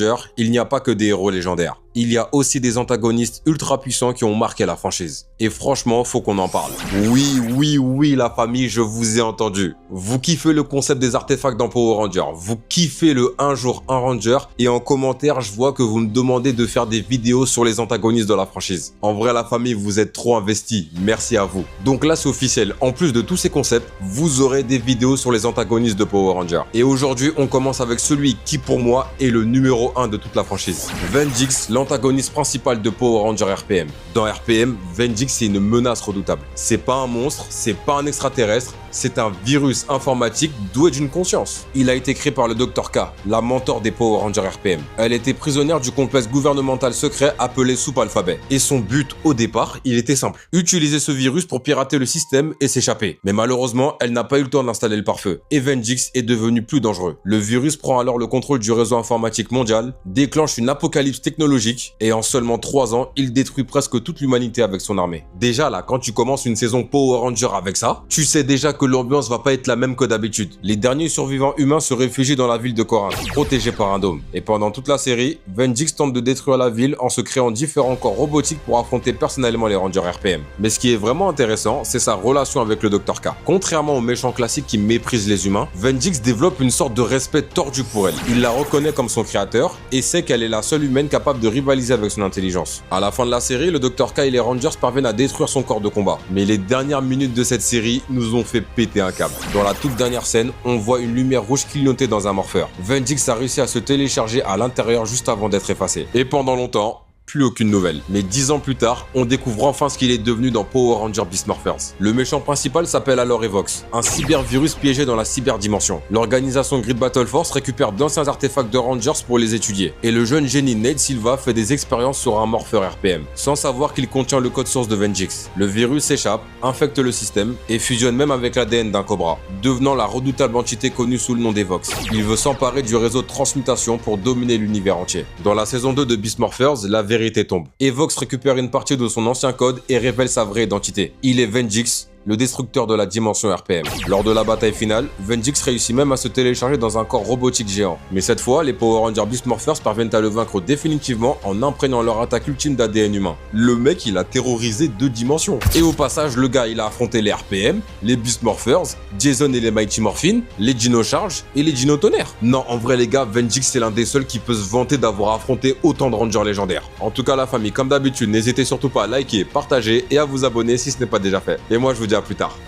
Il n'y a pas que des héros légendaires. Il y a aussi des antagonistes ultra puissants qui ont marqué la franchise. Et franchement, faut qu'on en parle. Oui, la famille, je vous ai entendu. Vous kiffez le concept des artefacts dans Power Rangers. Vous kiffez le un jour un Ranger. Et en commentaire, je vois que vous me demandez de faire des vidéos sur les antagonistes de la franchise. En vrai, la famille, vous êtes trop investis. Merci à vous. Donc là, c'est officiel. En plus de tous ces concepts, vous aurez des vidéos sur les antagonistes de Power Rangers. Et aujourd'hui, on commence avec celui qui, pour moi, est le numéro 1 de toute la franchise. Venjix, l'antagoniste principal de Power Rangers RPM. Dans RPM, Venjix c'est une menace redoutable. C'est pas un monstre, c'est pas un extraterrestre, c'est un virus informatique doué d'une conscience. Il a été créé par le Dr K, la mentor des Power Rangers RPM. Elle était prisonnière du complexe gouvernemental secret appelé Soupe Alphabet. Et son but au départ, il était simple. Utiliser ce virus pour pirater le système et s'échapper. Mais malheureusement, elle n'a pas eu le temps d'installer le pare-feu. Et Venjix est devenu plus dangereux. Le virus prend alors le contrôle du réseau informatique mondial, déclenche une apocalypse technologique et en seulement 3 ans, il détruit presque toute l'humanité avec son armée. Déjà là, quand tu commences une saison Power Ranger avec ça, tu sais déjà que l'ambiance va pas être la même que d'habitude. Les derniers survivants humains se réfugient dans la ville de Corinthe, protégés par un dôme. Et pendant toute la série, Venjix tente de détruire la ville en se créant différents corps robotiques pour affronter personnellement les Rangers RPM. Mais ce qui est vraiment intéressant, c'est sa relation avec le Dr K. Contrairement aux méchants classiques qui méprisent les humains, Venjix développe une sorte de respect tordu pour elle. Il la reconnaît comme son créateur et sait qu'elle est la seule humaine capable de rivaliser avec son intelligence. À la fin de la série, le Dr K et les Rangers parviennent à détruire son corps de combat. Mais les dernières minutes de cette série nous ont fait péter un câble. Dans la toute dernière scène, on voit une lumière rouge clignoter dans un morpheur. Venjix a réussi à se télécharger à l'intérieur juste avant d'être effacé. Et pendant longtemps, plus aucune nouvelle. Mais 10 ans plus tard, on découvre enfin ce qu'il est devenu dans Power Rangers Beast Morphers. Le méchant principal s'appelle alors Evox, un cybervirus piégé dans la cyberdimension. L'organisation Grid Battle Force récupère d'anciens artefacts de Rangers pour les étudier. Et le jeune génie Nate Silva fait des expériences sur un morpheur RPM, sans savoir qu'il contient le code source de Venjix. Le virus s'échappe, infecte le système et fusionne même avec l'ADN d'un cobra, devenant la redoutable entité connue sous le nom d'Evox. Il veut s'emparer du réseau de transmutation pour dominer l'univers entier. Dans la saison 2 de Beast Morphers, la vérité tombe. Evox récupère une partie de son ancien code et révèle sa vraie identité. Il est Venjix, le destructeur de la dimension RPM. Lors de la bataille finale, Venjix réussit même à se télécharger dans un corps robotique géant. Mais cette fois, les Power Rangers Beast Morphers parviennent à le vaincre définitivement en imprégnant leur attaque ultime d'ADN humain. Le mec, il a terrorisé 2 dimensions. Et au passage, le gars, il a affronté les RPM, les Beast Morphers, Jason et les Mighty Morphin, les Dino Charge et les Dino Tonnerre. Non, en vrai les gars, Venjix c'est l'un des seuls qui peut se vanter d'avoir affronté autant de Rangers légendaires. En tout cas la famille, comme d'habitude, n'hésitez surtout pas à liker, partager et à vous abonner si ce n'est pas déjà fait. Et moi je vous dis à plus tard.